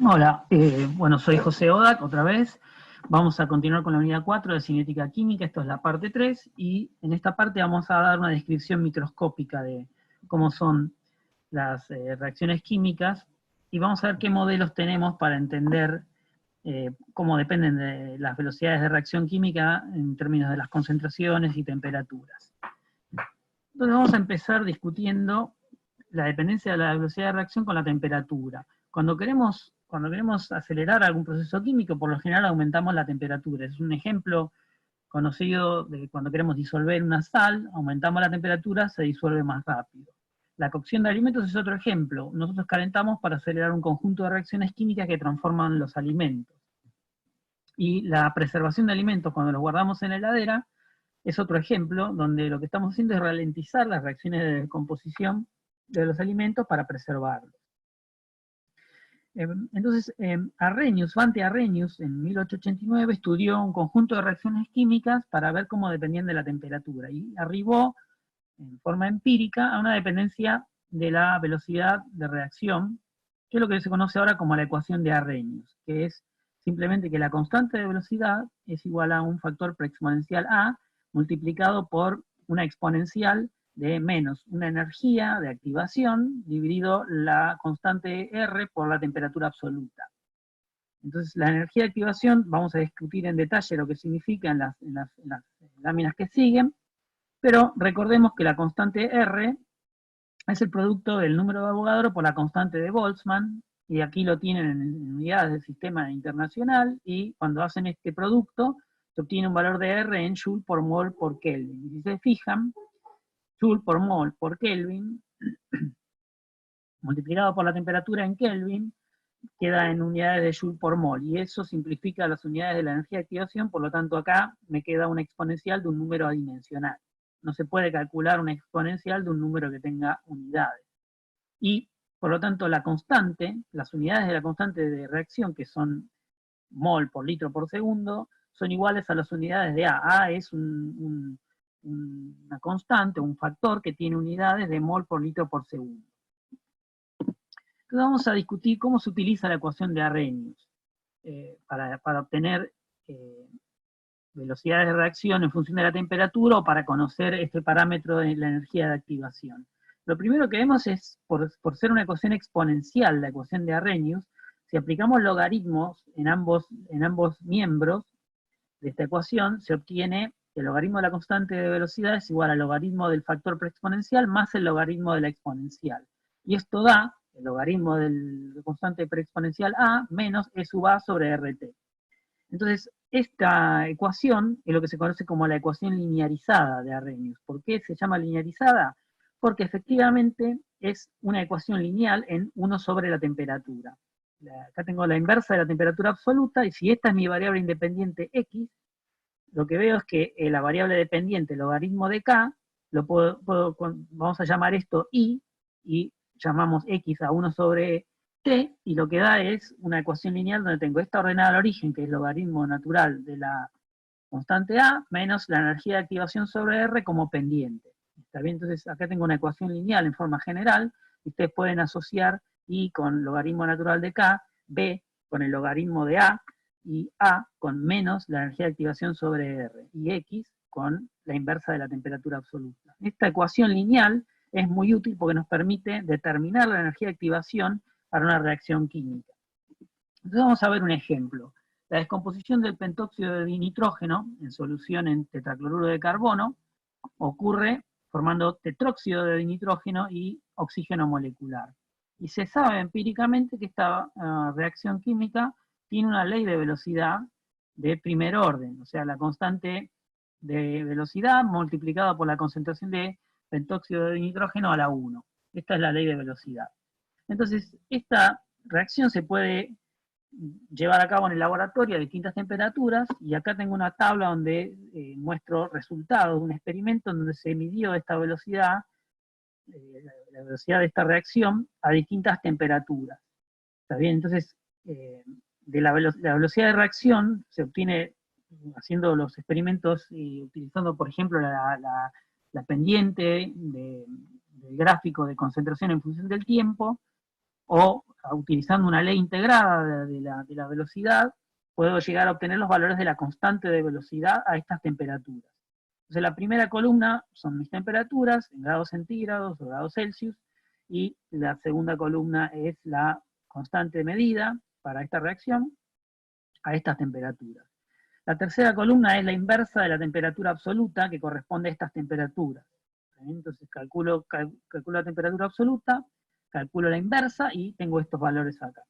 Hola, bueno, soy José Odak, otra vez. Vamos a continuar con la unidad 4 de cinética química, esto es la parte 3, y en esta parte vamos a dar una descripción microscópica de cómo son las reacciones químicas, y vamos a ver qué modelos tenemos para entender cómo dependen de las velocidades de reacción química en términos de las concentraciones y temperaturas. Entonces vamos a empezar discutiendo la dependencia de la velocidad de reacción con la temperatura. Cuando queremos acelerar algún proceso químico, por lo general aumentamos la temperatura. Es un ejemplo conocido de cuando queremos disolver una sal, aumentamos la temperatura, se disuelve más rápido. La cocción de alimentos es otro ejemplo. Nosotros calentamos para acelerar un conjunto de reacciones químicas que transforman los alimentos. Y la preservación de alimentos, cuando los guardamos en la heladera, es otro ejemplo donde lo que estamos haciendo es ralentizar las reacciones de descomposición de los alimentos para preservarlos. Entonces, Svante Arrhenius, en 1889, estudió un conjunto de reacciones químicas para ver cómo dependían de la temperatura, y arribó, en forma empírica, a una dependencia de la velocidad de reacción, que es lo que se conoce ahora como la ecuación de Arrhenius, que es simplemente que la constante de velocidad es igual a un factor preexponencial A multiplicado por una exponencial de menos una energía de activación dividido la constante R por la temperatura absoluta. Entonces, la energía de activación, vamos a discutir en detalle lo que significa en las láminas que siguen, pero recordemos que la constante R es el producto del número de Avogadro por la constante de Boltzmann, y aquí lo tienen en unidades del sistema internacional, y cuando hacen este producto se obtiene un valor de R en Joule por mol por Kelvin. Y si se fijan, Joule por mol por Kelvin, multiplicado por la temperatura en Kelvin, queda en unidades de Joule por mol, y eso simplifica las unidades de la energía de activación, por lo tanto acá me queda una exponencial de un número adimensional. No se puede calcular una exponencial de un número que tenga unidades. Y por lo tanto la constante, las unidades de la constante de reacción, que son mol por litro por segundo, son iguales a las unidades de A. A es una constante, un factor que tiene unidades de mol por litro por segundo. Entonces vamos a discutir cómo se utiliza la ecuación de Arrhenius para obtener velocidades de reacción en función de la temperatura, o para conocer este parámetro de la energía de activación. Lo primero que vemos es, por ser una ecuación exponencial, la ecuación de Arrhenius, si aplicamos logaritmos en ambos miembros de esta ecuación, se obtiene que el logaritmo de la constante de velocidad es igual al logaritmo del factor preexponencial más el logaritmo de la exponencial. Y esto da el logaritmo de la constante preexponencial A menos E sub A sobre RT. Entonces, esta ecuación es lo que se conoce como la ecuación linearizada de Arrhenius. ¿Por qué se llama linearizada? Porque efectivamente es una ecuación lineal en 1 sobre la temperatura. Acá tengo la inversa de la temperatura absoluta, y si esta es mi variable independiente X, lo que veo es que la variable dependiente, el logaritmo de K, vamos a llamar esto I, y llamamos X a 1 sobre T, y lo que da es una ecuación lineal donde tengo esta ordenada al origen, que es el logaritmo natural de la constante A, menos la energía de activación sobre R como pendiente. ¿Está bien? Entonces acá tengo una ecuación lineal en forma general, y ustedes pueden asociar I con logaritmo natural de K, B con el logaritmo de A, y A con menos la energía de activación sobre R, y X con la inversa de la temperatura absoluta. Esta ecuación lineal es muy útil porque nos permite determinar la energía de activación para una reacción química. Entonces vamos a ver un ejemplo. La descomposición del pentóxido de dinitrógeno en solución en tetracloruro de carbono ocurre formando tetróxido de dinitrógeno y oxígeno molecular. Y se sabe empíricamente que esta reacción química tiene una ley de velocidad de primer orden, o sea, la constante de velocidad multiplicada por la concentración de pentóxido de dinitrógeno a la 1. Esta es la ley de velocidad. Entonces, esta reacción se puede llevar a cabo en el laboratorio a distintas temperaturas, y acá tengo una tabla donde muestro resultados de un experimento en donde se midió esta velocidad, la velocidad de esta reacción a distintas temperaturas. ¿Está bien? Entonces, de la velocidad de reacción se obtiene haciendo los experimentos y utilizando, por ejemplo, la pendiente del gráfico de concentración en función del tiempo, o utilizando una ley integrada de la velocidad, puedo llegar a obtener los valores de la constante de velocidad a estas temperaturas. Entonces la primera columna son mis temperaturas en grados centígrados o grados Celsius, y la segunda columna es la constante de medida para esta reacción a estas temperaturas. La tercera columna es la inversa de la temperatura absoluta que corresponde a estas temperaturas. Entonces calculo la temperatura absoluta, calculo la inversa y tengo estos valores acá.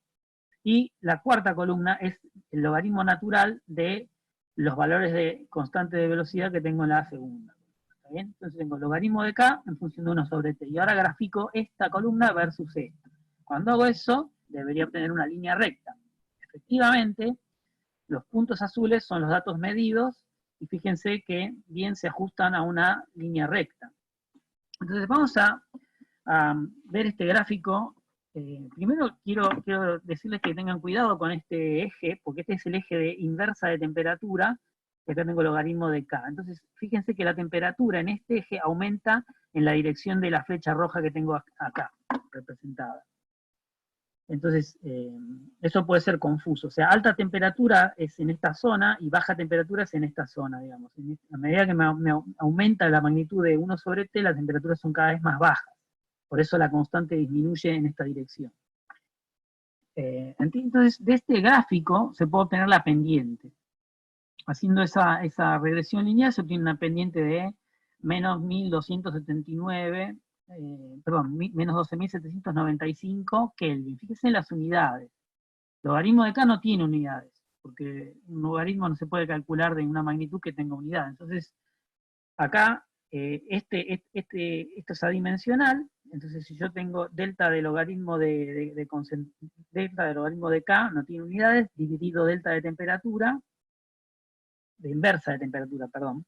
Y la cuarta columna es el logaritmo natural de los valores de constante de velocidad que tengo en la segunda. ¿Está bien? Entonces tengo el logaritmo de K en función de 1 sobre T. Y ahora grafico esta columna versus esta. Cuando hago eso, debería obtener una línea recta. Efectivamente, los puntos azules son los datos medidos, y fíjense que bien se ajustan a una línea recta. Entonces vamos a ver este gráfico. Primero quiero decirles que tengan cuidado con este eje, porque este es el eje de inversa de temperatura, y acá tengo el logaritmo de K. Entonces, fíjense que la temperatura en este eje aumenta en la dirección de la flecha roja que tengo acá, representada. Entonces, eso puede ser confuso. O sea, alta temperatura es en esta zona y baja temperatura es en esta zona, digamos. A medida que me aumenta la magnitud de 1 sobre T, las temperaturas son cada vez más bajas. Por eso la constante disminuye en esta dirección. Entonces, de este gráfico se puede obtener la pendiente. Haciendo esa regresión lineal se obtiene una pendiente de menos 1279, menos 12.795 Kelvin. Fíjense en las unidades. El logaritmo de K no tiene unidades, porque un logaritmo no se puede calcular de una magnitud que tenga unidad. Entonces, acá, esto es adimensional. Entonces, si yo tengo delta de logaritmo delta de logaritmo de K, no tiene unidades, dividido delta de temperatura, de inversa de temperatura, perdón,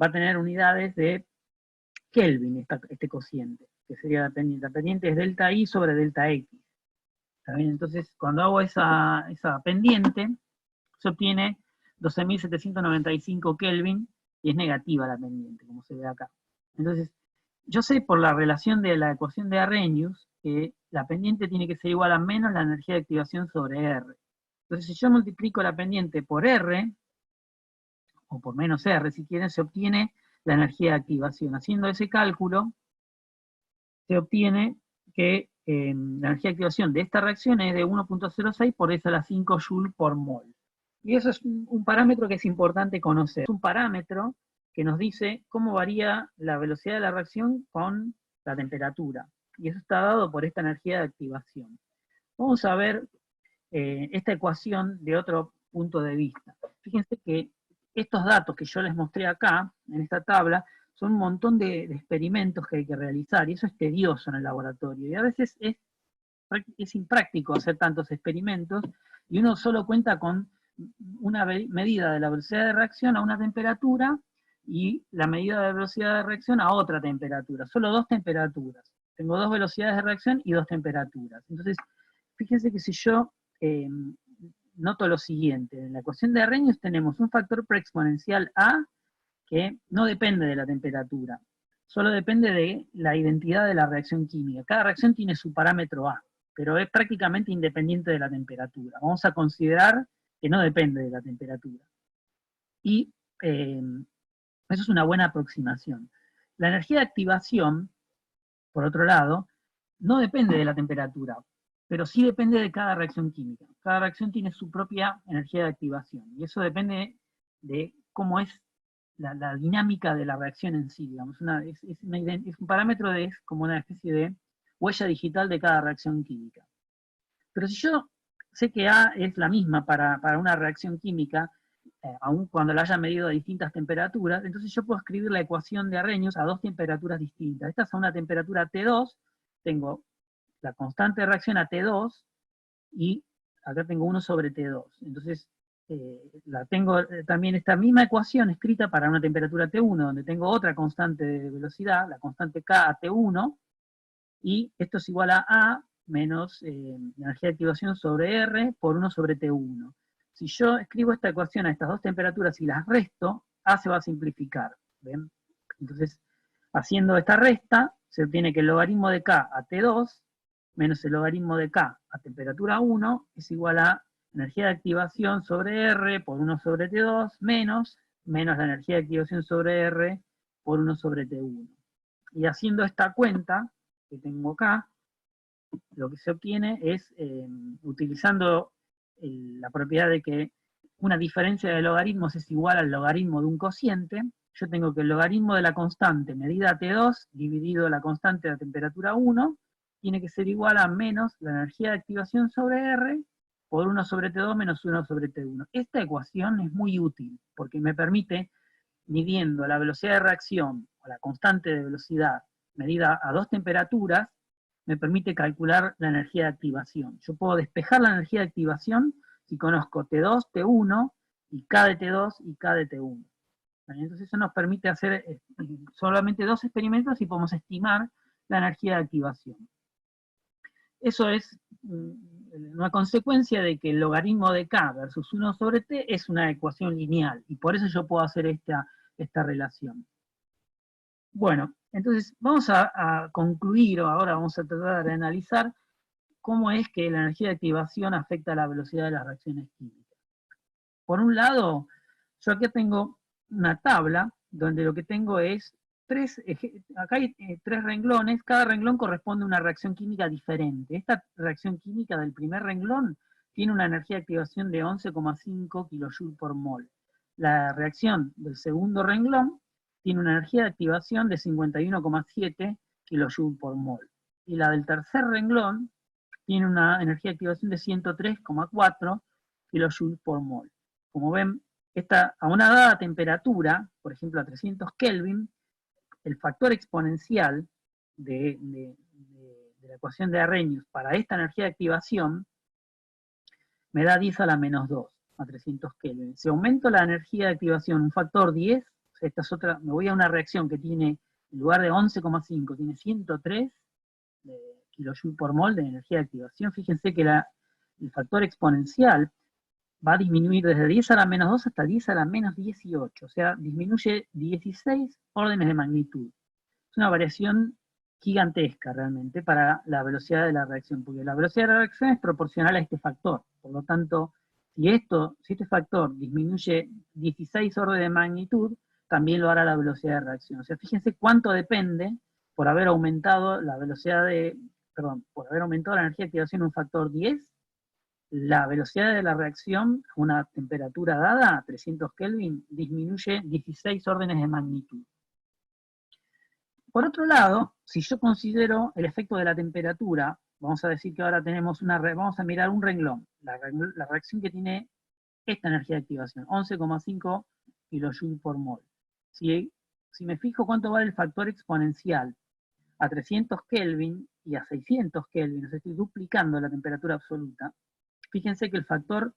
va a tener unidades de Kelvin, este cociente, que sería la pendiente. La pendiente es delta I sobre delta X. ¿Está bien? Entonces, cuando hago esa pendiente, se obtiene 12.795 Kelvin, y es negativa la pendiente, como se ve acá. Entonces, yo sé por la relación de la ecuación de Arrhenius que la pendiente tiene que ser igual a menos la energía de activación sobre R. Entonces, si yo multiplico la pendiente por R, o por menos R, si quieren, se obtiene la energía de activación. Haciendo ese cálculo, se obtiene que la energía de activación de esta reacción es de 1.06 por 10 a la 5 Joule por mol. Y eso es un parámetro que es importante conocer. Es un parámetro que nos dice cómo varía la velocidad de la reacción con la temperatura. Y eso está dado por esta energía de activación. Vamos a ver esta ecuación de otro punto de vista. Fíjense que estos datos que yo les mostré acá, en esta tabla, son un montón de experimentos que hay que realizar, y eso es tedioso en el laboratorio. Y a veces es impráctico hacer tantos experimentos, y uno solo cuenta con una medida de la velocidad de reacción a una temperatura, y la medida de velocidad de reacción a otra temperatura. Solo dos temperaturas. Tengo dos velocidades de reacción y dos temperaturas. Entonces, fíjense que si yo noto lo siguiente: en la ecuación de Arrhenius tenemos un factor preexponencial A que no depende de la temperatura, solo depende de la identidad de la reacción química. Cada reacción tiene su parámetro A, pero es prácticamente independiente de la temperatura. Vamos a considerar que no depende de la temperatura. Y eso es una buena aproximación. La energía de activación, por otro lado, no depende de la temperatura, pero sí depende de cada reacción química. Cada reacción tiene su propia energía de activación, y eso depende de cómo es la dinámica de la reacción en sí, digamos. Es un parámetro, es como una especie de huella digital de cada reacción química. Pero si yo sé que A es la misma para una reacción química, aun cuando la haya medido a distintas temperaturas, entonces yo puedo escribir la ecuación de Arrhenius a dos temperaturas distintas. Esta es a una temperatura T2, tengo la constante de reacción a T2, y acá tengo 1 sobre T2. Entonces, tengo también esta misma ecuación escrita para una temperatura T1, donde tengo otra constante de velocidad, la constante K a T1, y esto es igual a A menos la energía de activación sobre R por 1 sobre T1. Si yo escribo esta ecuación a estas dos temperaturas y las resto, A se va a simplificar. ¿Ven? Entonces, haciendo esta resta, se obtiene que el logaritmo de K a T2 menos el logaritmo de K a temperatura 1 es igual a energía de activación sobre R por 1 sobre T2 menos la energía de activación sobre R por 1 sobre T1. Y haciendo esta cuenta que tengo acá, lo que se obtiene es, utilizando la propiedad de que una diferencia de logaritmos es igual al logaritmo de un cociente, yo tengo que el logaritmo de la constante medida T2 dividido la constante de la temperatura 1 tiene que ser igual a menos la energía de activación sobre R por 1 sobre T2 menos 1 sobre T1. Esta ecuación es muy útil porque me permite, midiendo la velocidad de reacción o la constante de velocidad medida a dos temperaturas, me permite calcular la energía de activación. Yo puedo despejar la energía de activación si conozco T2, T1, y K de T2 y K de T1. Entonces eso nos permite hacer solamente dos experimentos y podemos estimar la energía de activación. Eso es una consecuencia de que el logaritmo de K versus 1 sobre T es una ecuación lineal, y por eso yo puedo hacer esta relación. Bueno, entonces vamos a concluir, o ahora vamos a tratar de analizar cómo es que la energía de activación afecta a la velocidad de las reacciones químicas. Por un lado, yo aquí tengo una tabla donde lo que tengo es acá hay tres renglones, cada renglón corresponde a una reacción química diferente. Esta reacción química del primer renglón tiene una energía de activación de 11,5 kJ por mol. La reacción del segundo renglón tiene una energía de activación de 51,7 kJ por mol. Y la del tercer renglón tiene una energía de activación de 103,4 kJ por mol. Como ven, a una dada temperatura, por ejemplo a 300 Kelvin, el factor exponencial de la ecuación de Arrhenius para esta energía de activación me da 10 a la menos 2 a 300 Kelvin. Si aumento la energía de activación un factor 10, o sea, esta es otra, me voy a una reacción que tiene, en lugar de 11,5, tiene 103 kJ por mol de energía de activación. Fíjense que el factor exponencial va a disminuir desde 10 a la menos 2 hasta 10 a la menos 18, o sea, disminuye 16 órdenes de magnitud. Es una variación gigantesca realmente para la velocidad de la reacción, porque la velocidad de la reacción es proporcional a este factor. Por lo tanto, si este factor disminuye 16 órdenes de magnitud, también lo hará la velocidad de reacción. O sea, fíjense cuánto depende por haber aumentado la velocidad por haber aumentado la energía de activación un factor 10, la velocidad de la reacción a una temperatura dada, a 300 Kelvin, disminuye 16 órdenes de magnitud. Por otro lado, si yo considero el efecto de la temperatura, vamos a decir que ahora vamos a mirar un renglón, la reacción que tiene esta energía de activación, 11,5 kJ por mol. Si me fijo cuánto vale el factor exponencial a 300 Kelvin y a 600 Kelvin, o sea, estoy duplicando la temperatura absoluta, fíjense que el factor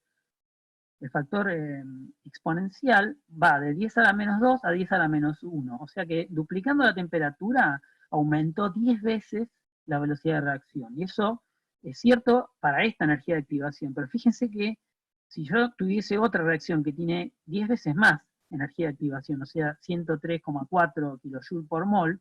exponencial va de 10 a la menos 2 a 10 a la menos 1. O sea que duplicando la temperatura aumentó 10 veces la velocidad de reacción. Y eso es cierto para esta energía de activación. Pero fíjense que si yo tuviese otra reacción que tiene 10 veces más energía de activación, o sea, 103,4 kJ por mol,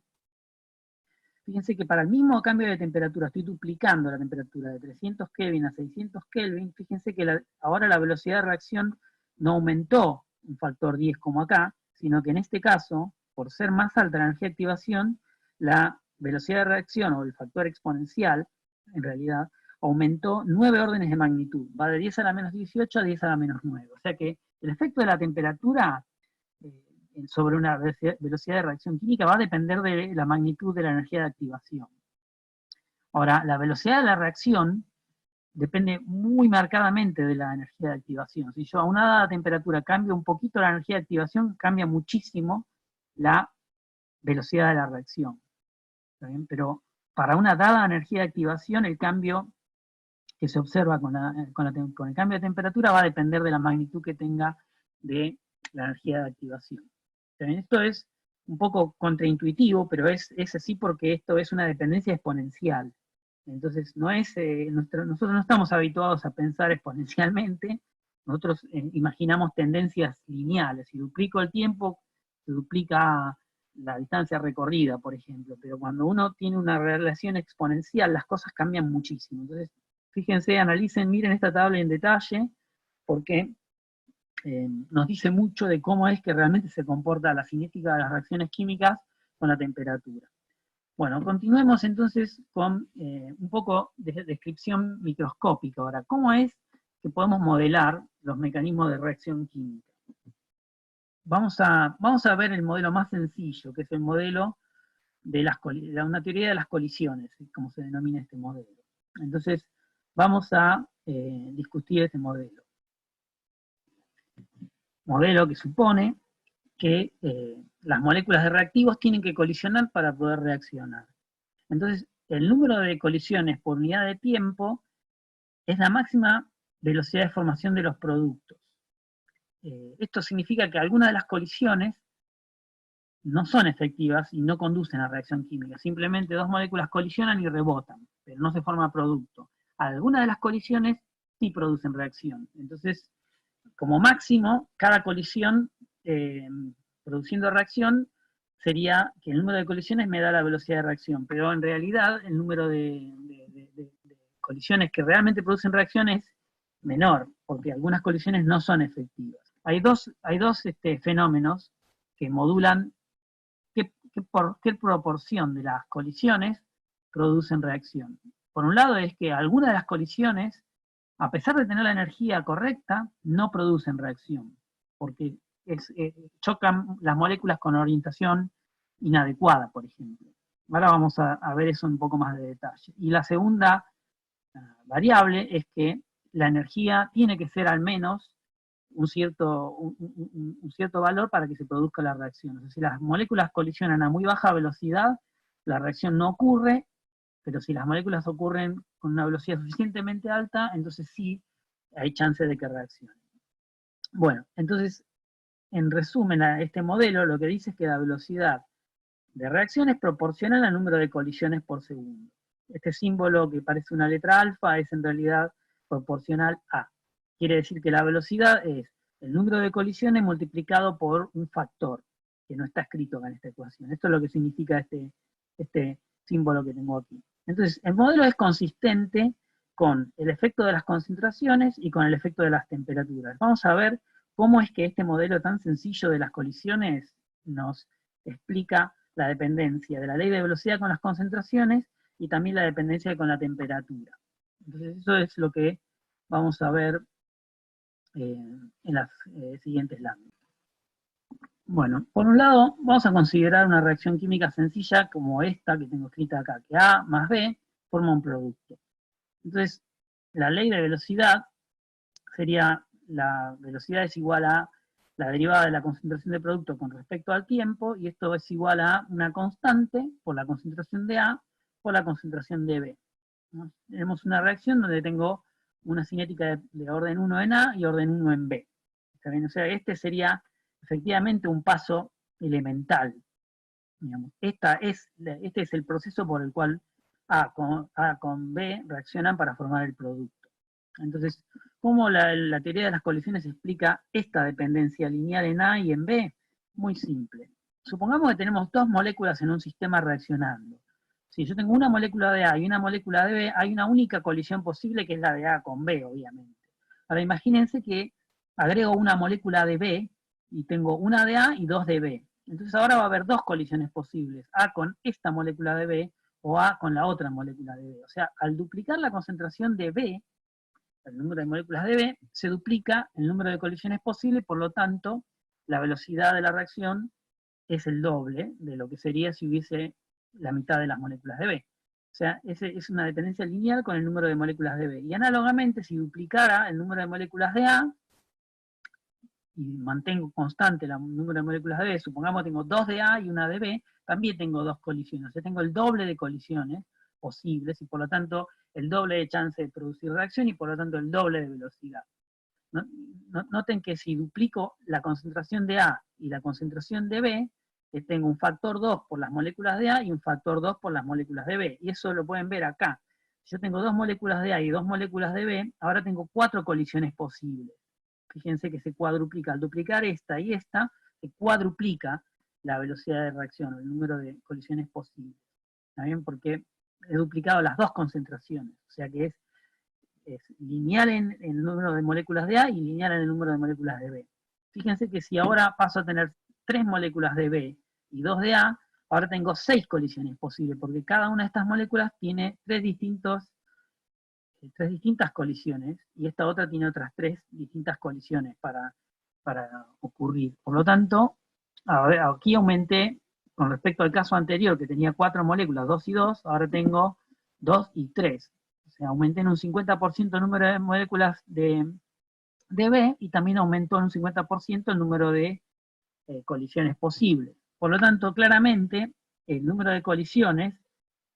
fíjense que para el mismo cambio de temperatura, estoy duplicando la temperatura de 300 Kelvin a 600 Kelvin, fíjense que ahora la velocidad de reacción no aumentó un factor 10 como acá, sino que en este caso, por ser más alta la energía de activación, la velocidad de reacción o el factor exponencial, en realidad, aumentó 9 órdenes de magnitud, va de 10 a la menos 18 a 10 a la menos 9. O sea que el efecto de la temperatura sobre una velocidad de reacción química va a depender de la magnitud de la energía de activación. Ahora, la velocidad de la reacción depende muy marcadamente de la energía de activación. Si yo a una dada temperatura cambio un poquito la energía de activación, cambia muchísimo la velocidad de la reacción. ¿Está bien? Pero para una dada energía de activación, el cambio que se observa con el cambio de temperatura va a depender de la magnitud que tenga de la energía de activación. Esto es un poco contraintuitivo, pero es así porque esto es una dependencia exponencial. Entonces, nosotros no estamos habituados a pensar exponencialmente, nosotros imaginamos tendencias lineales. Si duplico el tiempo, se duplica la distancia recorrida, por ejemplo, pero cuando uno tiene una relación exponencial, las cosas cambian muchísimo. Entonces, fíjense, analicen, miren esta tabla en detalle, porque nos dice mucho de cómo es que realmente se comporta la cinética de las reacciones químicas con la temperatura. Bueno, continuemos entonces con un poco de descripción microscópica. Ahora, ¿cómo es que podemos modelar los mecanismos de reacción química? Vamos a ver el modelo más sencillo, que es el modelo de una teoría de las colisiones, como se denomina este modelo. Entonces, vamos a discutir este modelo. Modelo que supone que las moléculas de reactivos tienen que colisionar para poder reaccionar. Entonces, el número de colisiones por unidad de tiempo es la máxima velocidad de formación de los productos. Esto significa que algunas de las colisiones no son efectivas y no conducen a reacción química. Simplemente dos moléculas colisionan y rebotan, pero no se forma producto. Algunas de las colisiones sí producen reacción. Entonces, como máximo, cada colisión produciendo reacción sería que el número de colisiones me da la velocidad de reacción, pero en realidad el número de colisiones que realmente producen reacción es menor, porque algunas colisiones no son efectivas. Hay dos fenómenos que modulan qué proporción de las colisiones producen reacción. Por un lado es que algunas de las colisiones, a pesar de tener la energía correcta, no producen reacción, porque chocan las moléculas con orientación inadecuada, por ejemplo. Ahora vamos a ver eso un poco más de detalle. Y la segunda variable es que la energía tiene que ser al menos un cierto valor para que se produzca la reacción. O sea, si las moléculas colisionan a muy baja velocidad, la reacción no ocurre, pero si las moléculas ocurren con una velocidad suficientemente alta, entonces sí hay chance de que reaccionen. Bueno, entonces, en resumen, a este modelo lo que dice es que la velocidad de reacción es proporcional al número de colisiones por segundo. Este símbolo que parece una letra alfa es en realidad proporcional a. Quiere decir que la velocidad es el número de colisiones multiplicado por un factor, que no está escrito acá en esta ecuación. Esto es lo que significa este símbolo que tengo aquí. Entonces, el modelo es consistente con el efecto de las concentraciones y con el efecto de las temperaturas. Vamos a ver cómo es que este modelo tan sencillo de las colisiones nos explica la dependencia de la ley de velocidad con las concentraciones y también la dependencia con la temperatura. Entonces, eso es lo que vamos a ver en las siguientes láminas. Bueno, por un lado, vamos a considerar una reacción química sencilla como esta que tengo escrita acá, que A más B forma un producto. Entonces, la ley de velocidad sería la velocidad es igual a la derivada de la concentración de producto con respecto al tiempo, y esto es igual a una constante por la concentración de A por la concentración de B. ¿No? Tenemos una reacción donde tengo una cinética de orden 1 en A y orden 1 en B. ¿Está bien? O sea, este sería efectivamente un paso elemental. Digamos. Este es el proceso por el cual A con B reaccionan para formar el producto. Entonces, ¿cómo la teoría de las colisiones explica esta dependencia lineal en A y en B? Muy simple. Supongamos que tenemos dos moléculas en un sistema reaccionando. Si yo tengo una molécula de A y una molécula de B, hay una única colisión posible que es la de A con B, obviamente. Ahora imagínense que agrego una molécula de B y tengo una de A y dos de B. Entonces ahora va a haber dos colisiones posibles, A con esta molécula de B o A con la otra molécula de B. O sea, al duplicar la concentración de B, el número de moléculas de B, se duplica el número de colisiones posibles, por lo tanto, la velocidad de la reacción es el doble de lo que sería si hubiese la mitad de las moléculas de B. O sea, es una dependencia lineal con el número de moléculas de B. Y análogamente, si duplicara el número de moléculas de A, y mantengo constante el número de moléculas de B, supongamos que tengo dos de A y una de B, también tengo dos colisiones. O sea, tengo el doble de colisiones posibles y por lo tanto el doble de chance de producir reacción y por lo tanto el doble de velocidad. Noten que si duplico la concentración de A y la concentración de B, tengo un factor 2 por las moléculas de A y un factor 2 por las moléculas de B. Y eso lo pueden ver acá. Si yo tengo dos moléculas de A y dos moléculas de B, ahora tengo 4 colisiones posibles. Fíjense que se cuadruplica. Al duplicar esta y esta, se cuadruplica la velocidad de reacción, el número de colisiones posibles. ¿También? Porque he duplicado las dos concentraciones, o sea que es lineal en el número de moléculas de A y lineal en el número de moléculas de B. Fíjense que si ahora paso a tener 3 moléculas de B y 2 de A, ahora tengo 6 colisiones posibles, porque cada una de estas moléculas tiene 3 distintas colisiones, y esta otra tiene otras 3 distintas colisiones para ocurrir. Por lo tanto, aquí aumenté, con respecto al caso anterior, que tenía 4 moléculas, 2 y 2, ahora tengo 2 y 3. O sea, aumenté en un 50% el número de moléculas de B, y también aumentó en un 50% el número de colisiones posibles. Por lo tanto, claramente, el número de colisiones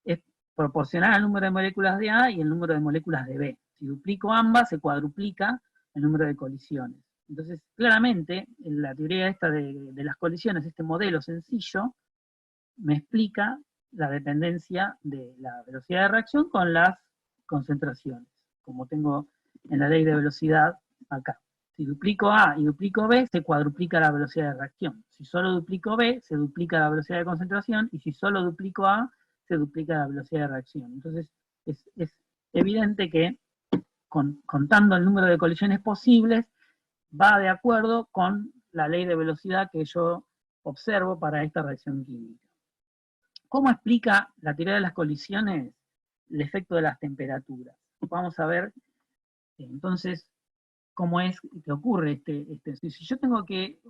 es proporcional al número de moléculas de A y el número de moléculas de B. Si duplico ambas, se cuadruplica el número de colisiones. Entonces, claramente, en la teoría esta de las colisiones, este modelo sencillo, me explica la dependencia de la velocidad de reacción con las concentraciones, como tengo en la ley de velocidad acá. Si duplico A y duplico B, se cuadruplica la velocidad de reacción. Si solo duplico B, se duplica la velocidad de concentración, y si solo duplico A, se duplica la velocidad de reacción. Entonces, es evidente que contando el número de colisiones posibles, va de acuerdo con la ley de velocidad que yo observo para esta reacción química. ¿Cómo explica la teoría de las colisiones el efecto de las temperaturas? Vamos a ver, entonces, cómo es que ocurre si yo tengo que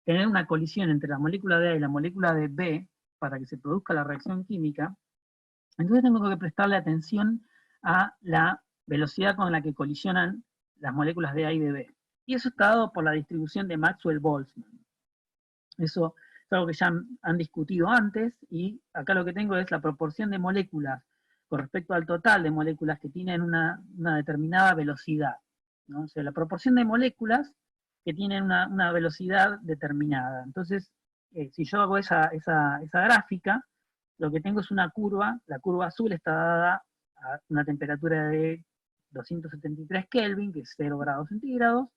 tener una colisión entre la molécula de A y la molécula de B para que se produzca la reacción química, entonces tengo que prestarle atención a la velocidad con la que colisionan las moléculas de A y de B. Y eso está dado por la distribución de Maxwell-Boltzmann. Eso es algo que ya han discutido antes, y acá lo que tengo es la proporción de moléculas con respecto al total de moléculas que tienen una determinada velocidad, ¿no? O sea, la proporción de moléculas que tienen una velocidad determinada. Entonces, si yo hago esa gráfica, lo que tengo es una curva. La curva azul está dada a una temperatura de 273 Kelvin, que es 0 grados centígrados,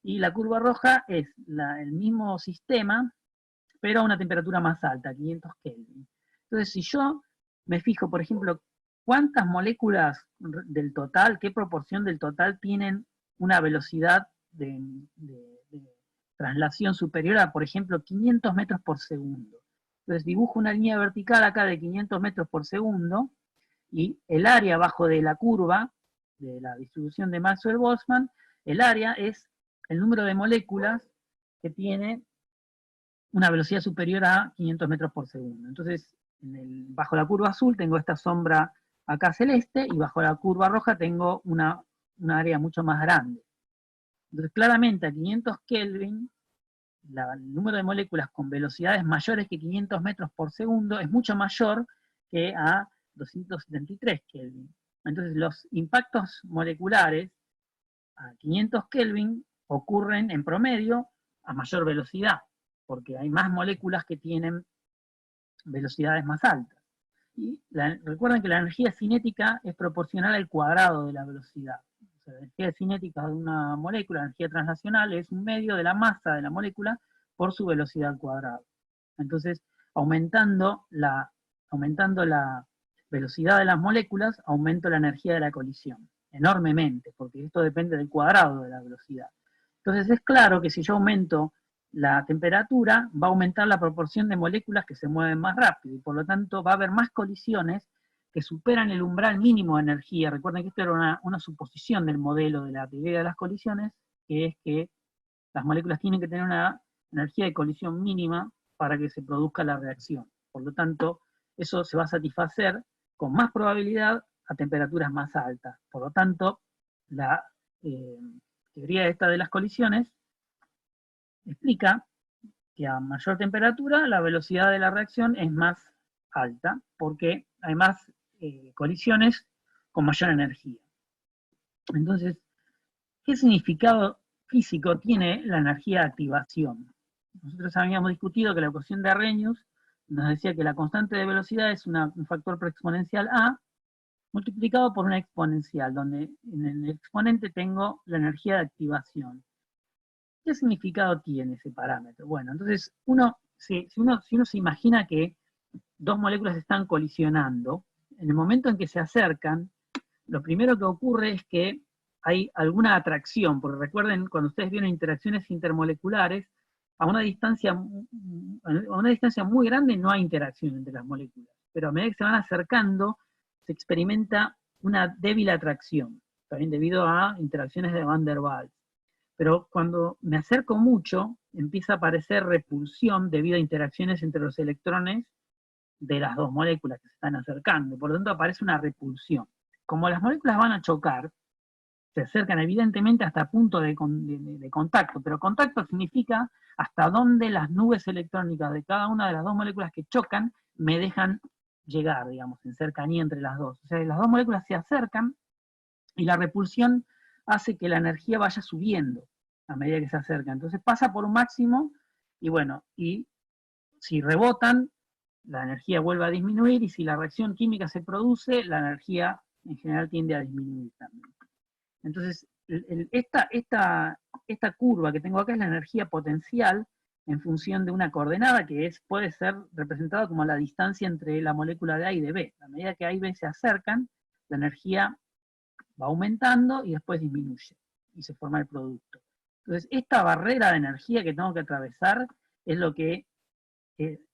y la curva roja es el mismo sistema, pero a una temperatura más alta, 500 Kelvin. Entonces, si yo me fijo, por ejemplo, cuántas moléculas del total, qué proporción del total tienen una velocidad de traslación superior a, por ejemplo, 500 metros por segundo. Entonces dibujo una línea vertical acá de 500 metros por segundo, y el área abajo de la curva, de la distribución de Maxwell-Boltzmann, el área es el número de moléculas que tiene una velocidad superior a 500 metros por segundo. Entonces, bajo la curva azul tengo esta sombra acá celeste, y bajo la curva roja tengo una área mucho más grande. Entonces, claramente a 500 Kelvin, el número de moléculas con velocidades mayores que 500 metros por segundo es mucho mayor que a 273 Kelvin. Entonces, los impactos moleculares a 500 Kelvin ocurren en promedio a mayor velocidad, porque hay más moléculas que tienen velocidades más altas. Y recuerden que la energía cinética es proporcional al cuadrado de la velocidad. O sea, la energía cinética de una molécula, la energía translacional, es un medio de la masa de la molécula por su velocidad al cuadrado. Entonces, aumentando la velocidad de las moléculas, aumento la energía de la colisión enormemente, porque esto depende del cuadrado de la velocidad. Entonces es claro que si yo aumento la temperatura, va a aumentar la proporción de moléculas que se mueven más rápido, y por lo tanto va a haber más colisiones que superan el umbral mínimo de energía. Recuerden que esto era una suposición del modelo de la teoría de las colisiones, que es que las moléculas tienen que tener una energía de colisión mínima para que se produzca la reacción. Por lo tanto, eso se va a satisfacer con más probabilidad a temperaturas más altas. Por lo tanto, la teoría esta de las colisiones explica que a mayor temperatura la velocidad de la reacción es más alta, porque hay más colisiones con mayor energía. Entonces, ¿qué significado físico tiene la energía de activación? Nosotros habíamos discutido que la ecuación de Arrhenius nos decía que la constante de velocidad es un factor preexponencial A multiplicado por una exponencial, donde en el exponente tengo la energía de activación. ¿Qué significado tiene ese parámetro? Bueno, entonces, si uno se imagina que dos moléculas están colisionando, en el momento en que se acercan, lo primero que ocurre es que hay alguna atracción, porque recuerden, cuando ustedes vieron interacciones intermoleculares, a una distancia muy grande no hay interacción entre las moléculas, pero a medida que se van acercando, se experimenta una débil atracción, también debido a interacciones de Van der Waals. Pero cuando me acerco mucho, empieza a aparecer repulsión debido a interacciones entre los electrones de las dos moléculas que se están acercando. Por lo tanto, aparece una repulsión. Como las moléculas van a chocar, se acercan evidentemente hasta punto de contacto, pero contacto significa hasta dónde las nubes electrónicas de cada una de las dos moléculas que chocan me dejan llegar, digamos, en cercanía entre las dos. O sea, las dos moléculas se acercan y la repulsión hace que la energía vaya subiendo a medida que se acerca. Entonces pasa por un máximo y bueno, y si rebotan, la energía vuelve a disminuir y si la reacción química se produce, la energía en general tiende a disminuir también. Entonces, esta curva que tengo acá es la energía potencial en función de una coordenada que puede ser representada como la distancia entre la molécula de A y de B. A medida que A y B se acercan, la energía va aumentando y después disminuye y se forma el producto. Entonces, esta barrera de energía que tengo que atravesar es lo que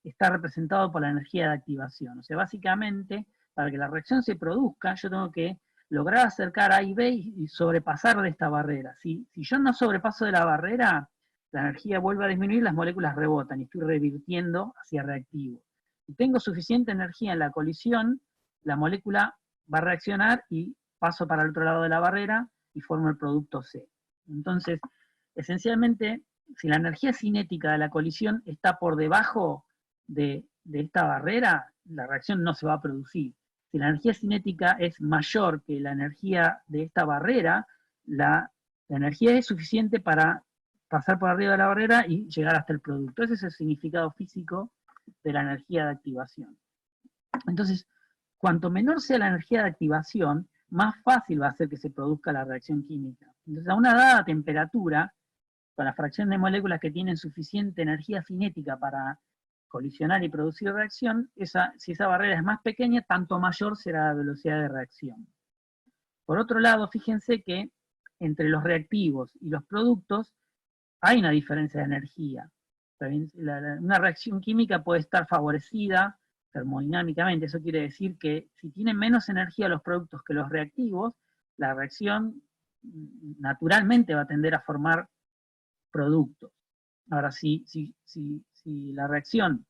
está representado por la energía de activación. O sea, básicamente, para que la reacción se produzca, yo tengo que lograr acercar A y B y sobrepasar de esta barrera. Si yo no sobrepaso de la barrera, la energía vuelve a disminuir, las moléculas rebotan y estoy revirtiendo hacia reactivo. Si tengo suficiente energía en la colisión, la molécula va a reaccionar y paso para el otro lado de la barrera y formo el producto C. Entonces, esencialmente, si la energía cinética de la colisión está por debajo de esta barrera, la reacción no se va a producir. Si la energía cinética es mayor que la energía de esta barrera, la energía es suficiente para pasar por arriba de la barrera y llegar hasta el producto. Ese es el significado físico de la energía de activación. Entonces, cuanto menor sea la energía de activación, más fácil va a ser que se produzca la reacción química. Entonces, a una dada temperatura, con la fracción de moléculas que tienen suficiente energía cinética para colisionar y producir reacción, si esa barrera es más pequeña, tanto mayor será la velocidad de reacción. Por otro lado, fíjense que entre los reactivos y los productos hay una diferencia de energía. Una reacción química puede estar favorecida termodinámicamente, eso quiere decir que si tienen menos energía los productos que los reactivos, la reacción naturalmente va a tender a formar productos. Ahora, si la reacción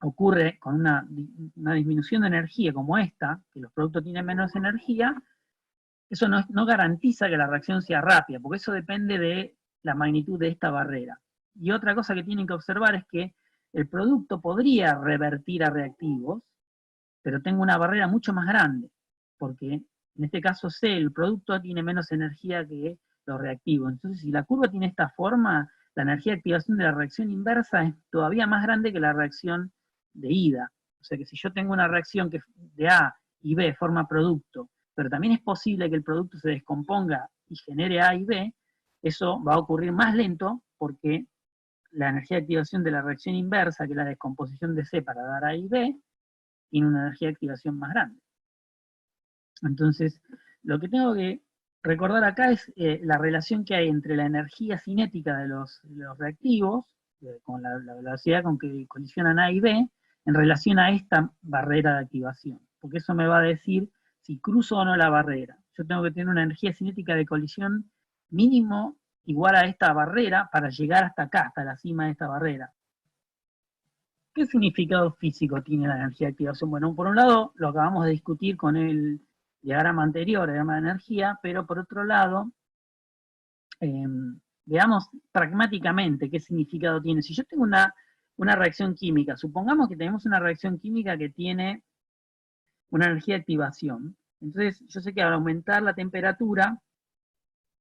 ocurre con una disminución de energía como esta, que los productos tienen menos energía, eso no garantiza que la reacción sea rápida, porque eso depende de la magnitud de esta barrera. Y otra cosa que tienen que observar es que el producto podría revertir a reactivos, pero tengo una barrera mucho más grande, porque en este caso C, el producto tiene menos energía que los reactivos. Entonces, si la curva tiene esta forma, la energía de activación de la reacción inversa es todavía más grande que la reacción de ida. O sea que si yo tengo una reacción que de A y B forma producto, pero también es posible que el producto se descomponga y genere A y B, eso va a ocurrir más lento porque la energía de activación de la reacción inversa, que es la descomposición de C para dar A y B, tiene una energía de activación más grande. Entonces, lo que tengo que recordar acá es la relación que hay entre la energía cinética de los reactivos, con la velocidad con que colisionan A y B, en relación a esta barrera de activación. Porque eso me va a decir si cruzo o no la barrera. Yo tengo que tener una energía cinética de colisión mínimo igual a esta barrera para llegar hasta acá, hasta la cima de esta barrera. ¿Qué significado físico tiene la energía de activación? Bueno, por un lado, lo acabamos de discutir con el diagrama anterior, el diagrama de energía, pero por otro lado, veamos pragmáticamente qué significado tiene. Si yo tengo una reacción química, supongamos que tenemos una reacción química que tiene una energía de activación. Entonces, yo sé que al aumentar la temperatura,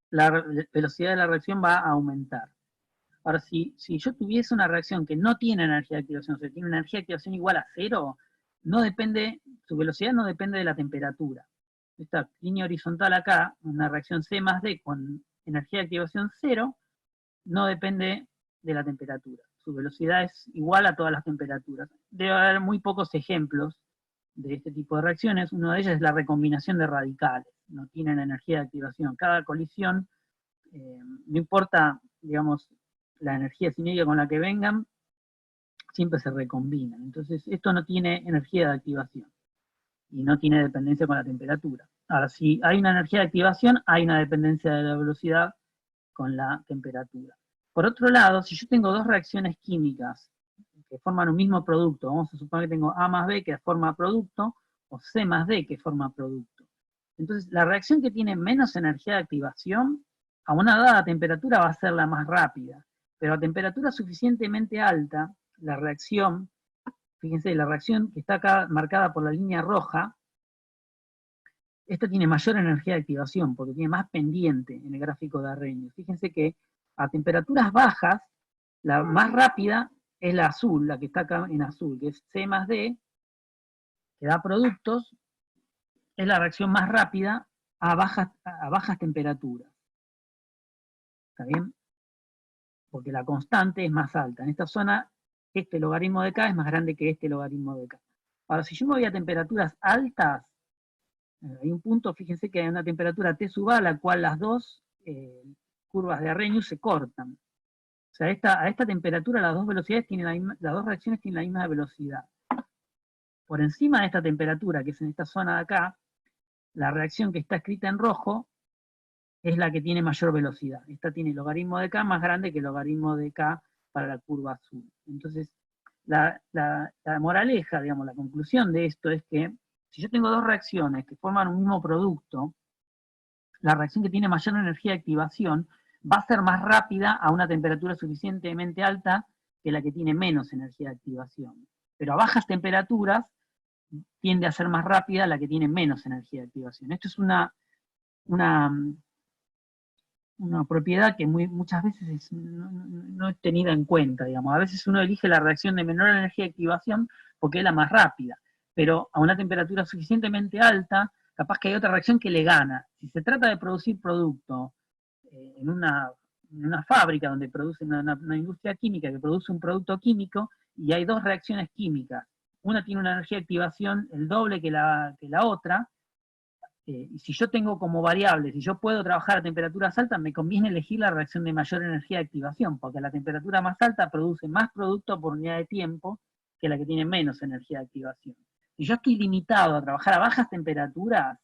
la velocidad de la reacción va a aumentar. Ahora, si yo tuviese una reacción que no tiene energía de activación, o sea, tiene una energía de activación igual a 0, su velocidad no depende de la temperatura. Esta línea horizontal acá, una reacción C más D con energía de activación 0, no depende de la temperatura. Su velocidad es igual a todas las temperaturas. Debe haber muy pocos ejemplos de este tipo de reacciones. Uno de ellos es la recombinación de radicales. No tienen energía de activación. Cada colisión, no importa, digamos, la energía cinética con la que vengan, siempre se recombinan. Entonces, esto no tiene energía de activación y no tiene dependencia con la temperatura. Ahora, si hay una energía de activación, hay una dependencia de la velocidad con la temperatura. Por otro lado, si yo tengo dos reacciones químicas que forman un mismo producto, vamos a suponer que tengo A más B que forma producto, o C más D que forma producto. Entonces, la reacción que tiene menos energía de activación, a una dada temperatura va a ser la más rápida, pero a temperatura suficientemente alta, la reacción, fíjense, la reacción que está acá marcada por la línea roja, esta tiene mayor energía de activación porque tiene más pendiente en el gráfico de Arrhenius. Fíjense que a temperaturas bajas, la más rápida es la azul, la que está acá en azul, que es C más D, que da productos, es la reacción más rápida a bajas temperaturas. ¿Está bien? Porque la constante es más alta. En esta zona, este logaritmo de K es más grande que este logaritmo de K. Ahora, si yo me voy a temperaturas altas, hay un punto, fíjense que hay una temperatura T sub A, a la cual las dos curvas de Arrhenius se cortan. O sea, a esta temperatura las dos velocidades las dos reacciones tienen la misma velocidad. Por encima de esta temperatura, que es en esta zona de acá, la reacción que está escrita en rojo es la que tiene mayor velocidad. Esta tiene logaritmo de K más grande que el logaritmo de K para la curva azul. Entonces, la moraleja, digamos, la conclusión de esto es que si yo tengo dos reacciones que forman un mismo producto, la reacción que tiene mayor energía de activación va a ser más rápida a una temperatura suficientemente alta que la que tiene menos energía de activación. Pero a bajas temperaturas tiende a ser más rápida la que tiene menos energía de activación. Esto es una propiedad que muchas veces no es tenida en cuenta, digamos. A veces uno elige la reacción de menor energía de activación porque es la más rápida, pero a una temperatura suficientemente alta, capaz que hay otra reacción que le gana. Si se trata de producir producto en una fábrica donde produce una industria química que produce un producto químico y hay dos reacciones químicas, una tiene una energía de activación el doble que la otra, y si yo tengo como variable, si yo puedo trabajar a temperaturas altas, me conviene elegir la reacción de mayor energía de activación, porque la temperatura más alta produce más producto por unidad de tiempo que la que tiene menos energía de activación. Si yo estoy limitado a trabajar a bajas temperaturas,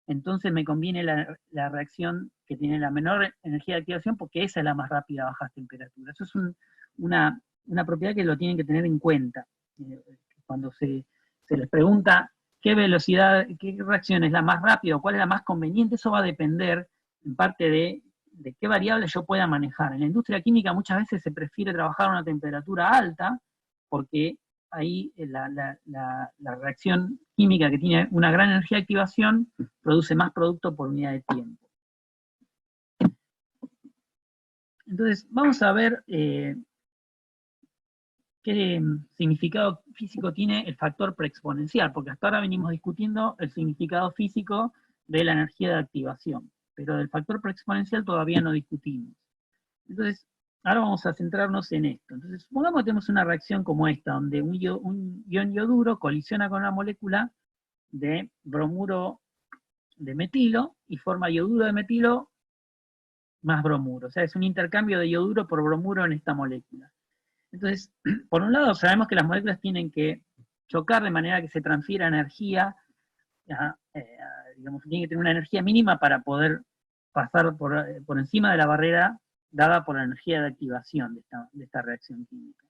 entonces me conviene la reacción que tiene la menor energía de activación, porque esa es la más rápida a bajas temperaturas. Eso es una propiedad que lo tienen que tener en cuenta. Cuando se les pregunta qué velocidad, qué reacción es la más rápida o cuál es la más conveniente, eso va a depender en parte de qué variables yo pueda manejar. En la industria química muchas veces se prefiere trabajar a una temperatura alta porque ahí la reacción química que tiene una gran energía de activación produce más producto por unidad de tiempo. Entonces, vamos a ver qué significado físico tiene el factor preexponencial, porque hasta ahora venimos discutiendo el significado físico de la energía de activación, pero del factor preexponencial todavía no discutimos. Entonces, ahora vamos a centrarnos en esto. Entonces, supongamos que tenemos una reacción como esta, donde un ion yoduro colisiona con una molécula de bromuro de metilo y forma yoduro de metilo más bromuro. O sea, es un intercambio de yoduro por bromuro en esta molécula. Entonces, por un lado, sabemos que las moléculas tienen que chocar de manera que se transfiera energía, digamos, tienen que tener una energía mínima para poder pasar por encima de la barrera dada por la energía de activación de esta reacción química.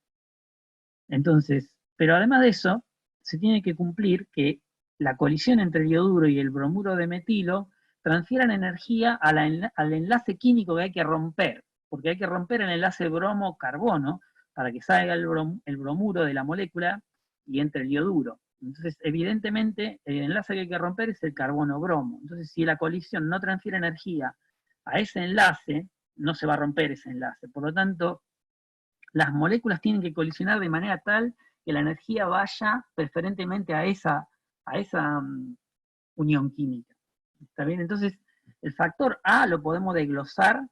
Entonces, pero además de eso, se tiene que cumplir que la colisión entre el yoduro y el bromuro de metilo transfieran energía al enlace químico que hay que romper, porque hay que romper el enlace bromo-carbono para que salga el bromuro de la molécula y entre el yoduro. Entonces, evidentemente, el enlace que hay que romper es el carbono-bromo. Entonces, si la colisión no transfiere energía a ese enlace, no se va a romper ese enlace. Por lo tanto, las moléculas tienen que colisionar de manera tal que la energía vaya preferentemente a esa unión química. ¿Está bien? Entonces, el factor A lo podemos desglosar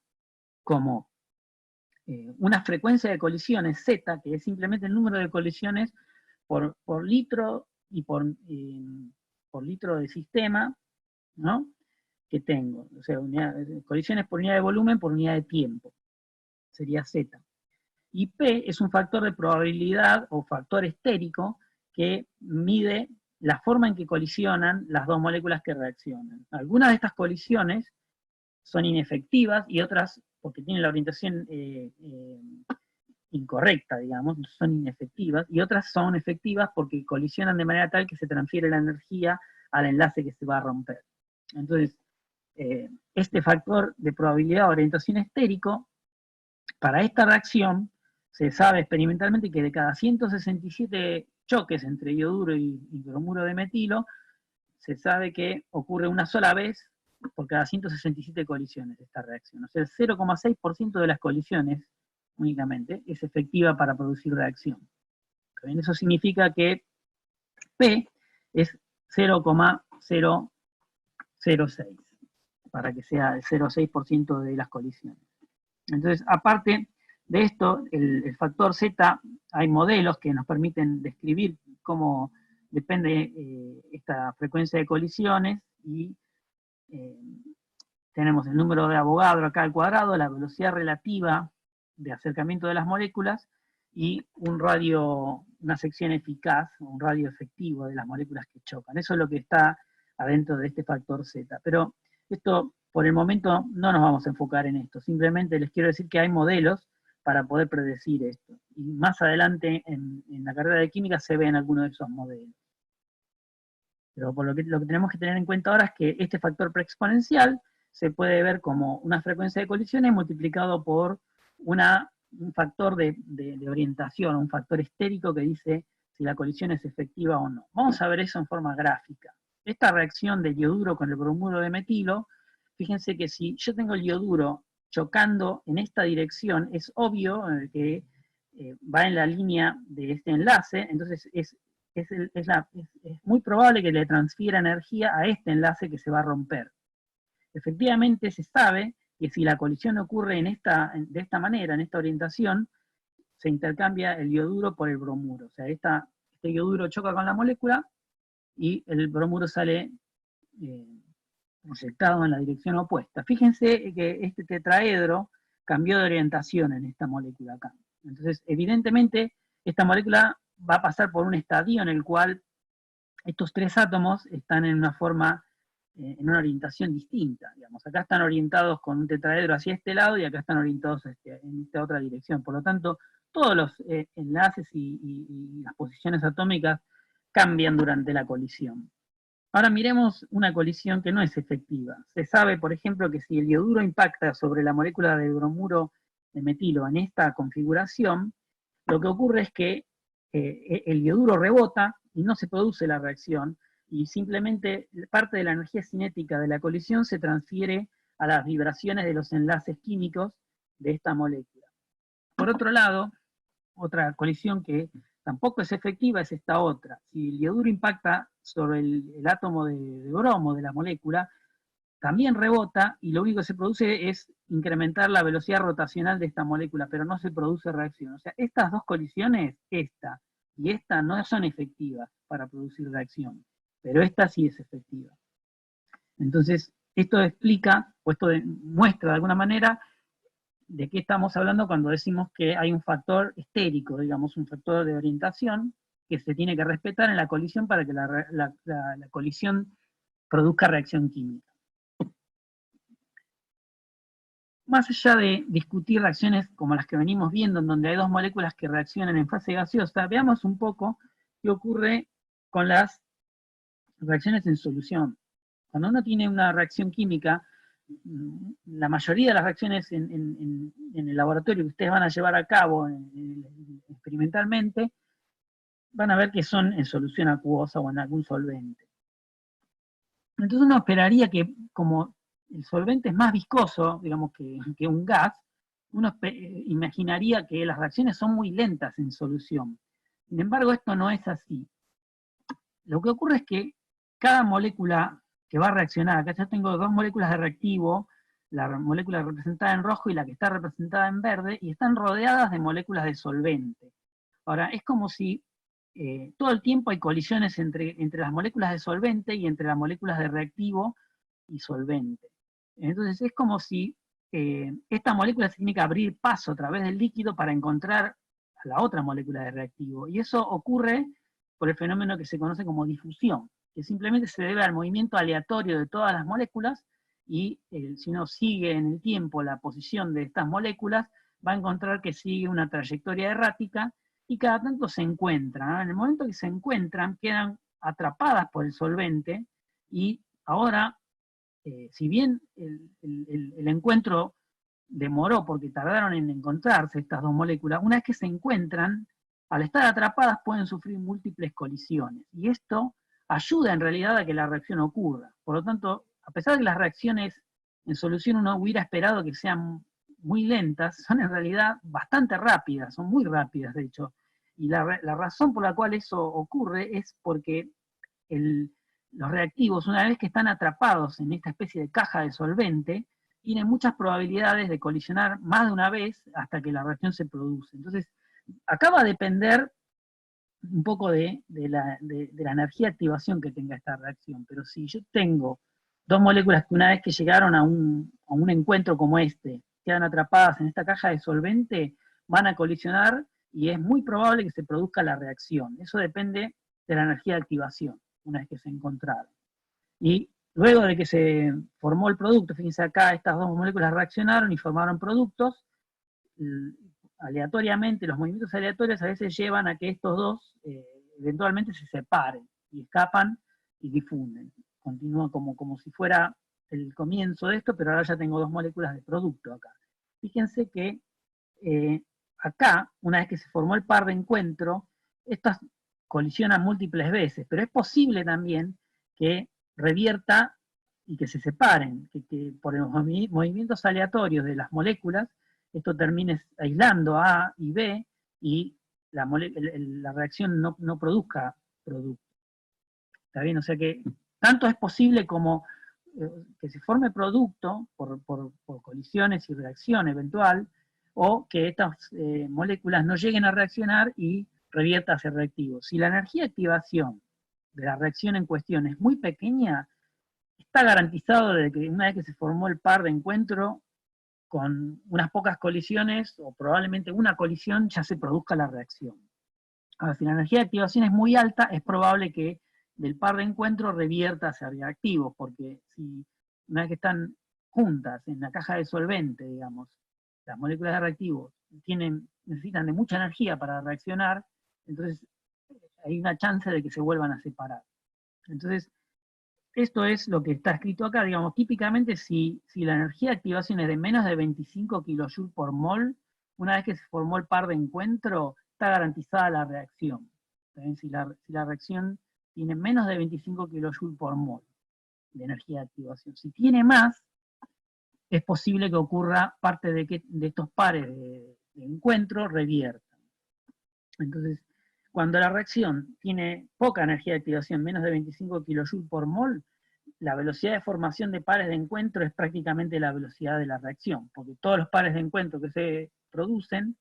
como una frecuencia de colisiones Z, que es simplemente el número de colisiones por litro y por litro de sistema, ¿no?, que tengo. O sea, colisiones por unidad de volumen por unidad de tiempo. Sería Z. Y P es un factor de probabilidad o factor estérico que mide la forma en que colisionan las dos moléculas que reaccionan. Algunas de estas colisiones son inefectivas y otras, porque tienen la orientación incorrecta, digamos, son inefectivas, y otras son efectivas porque colisionan de manera tal que se transfiere la energía al enlace que se va a romper. Entonces, este factor de probabilidad de orientación estérico, para esta reacción, se sabe experimentalmente que de cada 167 choques entre ioduro y bromuro de metilo, se sabe que ocurre una sola vez por cada 167 colisiones de esta reacción. O sea, el 0,6% de las colisiones únicamente es efectiva para producir reacción. Bien, eso significa que P es 0,006, para que sea el 0,6% de las colisiones. Entonces, aparte de esto, el factor Z, hay modelos que nos permiten describir cómo depende esta frecuencia de colisiones, y tenemos el número de Avogadro acá al cuadrado, la velocidad relativa de acercamiento de las moléculas, y un radio, una sección eficaz, un radio efectivo de las moléculas que chocan. Eso es lo que está adentro de este factor Z. Pero esto, por el momento, no nos vamos a enfocar en esto. Simplemente les quiero decir que hay modelos para poder predecir esto. Y más adelante, en la carrera de química, se ven algunos de esos modelos. Pero por lo que tenemos que tener en cuenta ahora es que este factor preexponencial se puede ver como una frecuencia de colisiones multiplicado por un factor de orientación, un factor estérico que dice si la colisión es efectiva o no. Vamos a ver eso en forma gráfica. Esta reacción del ioduro con el bromuro de metilo, fíjense que si yo tengo el ioduro chocando en esta dirección, es obvio que va en la línea de este enlace, entonces es muy probable que le transfiera energía a este enlace que se va a romper. Efectivamente se sabe que si la colisión ocurre de esta manera, en esta orientación, se intercambia el ioduro por el bromuro. O sea, este ioduro choca con la molécula y el bromuro sale proyectado en la dirección opuesta. Fíjense que este tetraedro cambió de orientación en esta molécula acá. Entonces, evidentemente, esta molécula va a pasar por un estadio en el cual estos tres átomos están en una forma, en una orientación distinta. Digamos. Acá están orientados con un tetraedro hacia este lado y acá están orientados en esta otra dirección. Por lo tanto, todos los enlaces y las posiciones atómicas cambian durante la colisión. Ahora miremos una colisión que no es efectiva. Se sabe, por ejemplo, que si el ioduro impacta sobre la molécula de bromuro de metilo en esta configuración, lo que ocurre es que el ioduro rebota y no se produce la reacción, y simplemente parte de la energía cinética de la colisión se transfiere a las vibraciones de los enlaces químicos de esta molécula. Por otro lado, otra colisión que tampoco es efectiva es esta otra. Si el ioduro impacta sobre el átomo de bromo de la molécula, también rebota y lo único que se produce es incrementar la velocidad rotacional de esta molécula, pero no se produce reacción. O sea, estas dos colisiones, esta y esta, no son efectivas para producir reacción, pero esta sí es efectiva. Entonces, esto explica, o esto muestra de alguna manera, de qué estamos hablando cuando decimos que hay un factor estérico, digamos, un factor de orientación que se tiene que respetar en la colisión para que la colisión produzca reacción química. Más allá de discutir reacciones como las que venimos viendo, en donde hay dos moléculas que reaccionan en fase gaseosa, veamos un poco qué ocurre con las reacciones en solución. Cuando uno tiene una reacción química, la mayoría de las reacciones en el laboratorio que ustedes van a llevar a cabo experimentalmente, van a ver que son en solución acuosa o en algún solvente. Entonces uno esperaría que, como el solvente es más viscoso, digamos, que un gas, uno imaginaría que las reacciones son muy lentas en solución. Sin embargo, esto no es así. Lo que ocurre es que cada molécula que va a reaccionar, acá ya tengo dos moléculas de reactivo, la molécula representada en rojo y la que está representada en verde, y están rodeadas de moléculas de solvente. Ahora, es como si todo el tiempo hay colisiones entre las moléculas de solvente y entre las moléculas de reactivo y solvente. Entonces es como si esta molécula se tiene que abrir paso a través del líquido para encontrar a la otra molécula de reactivo. Y eso ocurre por el fenómeno que se conoce como difusión, que simplemente se debe al movimiento aleatorio de todas las moléculas, y si uno sigue en el tiempo la posición de estas moléculas, va a encontrar que sigue una trayectoria errática, y cada tanto se encuentran, ¿no? En el momento que se encuentran, quedan atrapadas por el solvente, y ahora, si bien el encuentro demoró porque tardaron en encontrarse estas dos moléculas, una vez que se encuentran, al estar atrapadas pueden sufrir múltiples colisiones, y esto ayuda en realidad a que la reacción ocurra. Por lo tanto, a pesar de que las reacciones en solución uno hubiera esperado que sean muy lentas, son en realidad bastante rápidas, son muy rápidas de hecho, y la razón por la cual eso ocurre es porque los reactivos, una vez que están atrapados en esta especie de caja de solvente, tienen muchas probabilidades de colisionar más de una vez hasta que la reacción se produce. Entonces, acá va a depender un poco de la energía de activación que tenga esta reacción, pero si yo tengo dos moléculas que una vez que llegaron a un encuentro como este, quedan atrapadas en esta caja de solvente, van a colisionar y es muy probable que se produzca la reacción. Eso depende de la energía de activación, una vez que se encontraron. Y luego de que se formó el producto, fíjense acá, estas dos moléculas reaccionaron y formaron productos, aleatoriamente, los movimientos aleatorios a veces llevan a que estos dos eventualmente se separen y escapan y difunden. Continúa como si fuera el comienzo de esto, pero ahora ya tengo dos moléculas de producto acá. Fíjense que acá, una vez que se formó el par de encuentro, estas colisionan múltiples veces, pero es posible también que revierta y que se separen, que por los movimientos aleatorios de las moléculas, esto termine aislando A y B y la reacción no produzca producto. ¿Está bien? O sea que tanto es posible como que se forme producto por colisiones y reacción eventual, o que estas moléculas no lleguen a reaccionar y revierta hacia reactivo. Si la energía de activación de la reacción en cuestión es muy pequeña, está garantizado de que una vez que se formó el par de encuentro, con unas pocas colisiones, o probablemente una colisión, ya se produzca la reacción. Ahora, si la energía de activación es muy alta, es probable que del par de encuentro revierta hacia reactivos, porque si una vez que están juntas en la caja de solvente, digamos, las moléculas de reactivos necesitan de mucha energía para reaccionar, entonces hay una chance de que se vuelvan a separar. Entonces, esto es lo que está escrito acá, digamos, típicamente si la energía de activación es de menos de 25 kJ por mol, una vez que se formó el par de encuentro, está garantizada la reacción. Si la reacción tiene menos de 25 kJ por mol de energía de activación. Si tiene más, es posible que ocurra parte de estos pares de encuentro reviertan. Entonces, cuando la reacción tiene poca energía de activación, menos de 25 kJ por mol, la velocidad de formación de pares de encuentro es prácticamente la velocidad de la reacción, porque todos los pares de encuentro que se producen,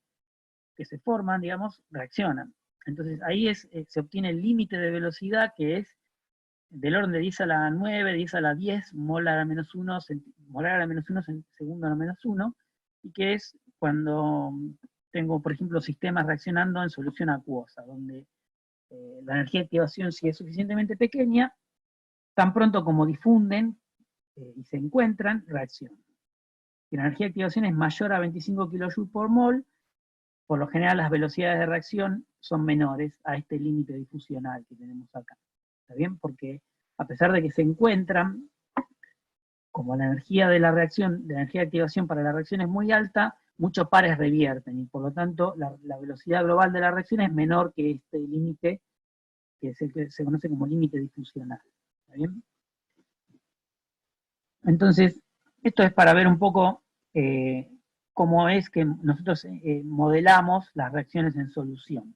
que se forman, digamos, reaccionan. Entonces ahí se obtiene el límite de velocidad, que es del orden de 10 a la 9, 10 a la 10, molar a la menos 1, molar a la menos 1, segundo a la menos 1, y que es cuando tengo, por ejemplo, sistemas reaccionando en solución acuosa, donde la energía de activación, si es suficientemente pequeña, tan pronto como difunden y se encuentran, reaccionan. Si la energía de activación es mayor a 25 kJ por mol, por lo general las velocidades de reacción son menores a este límite difusional que tenemos acá. ¿Está bien? Porque a pesar de que se encuentran, como la energía de la reacción, de la energía de activación para la reacción es muy alta, muchos pares revierten, y por lo tanto la velocidad global de la reacción es menor que este límite, que es el que se conoce como límite difusional. ¿Está bien? Entonces, esto es para ver un poco cómo es que nosotros modelamos las reacciones en solución.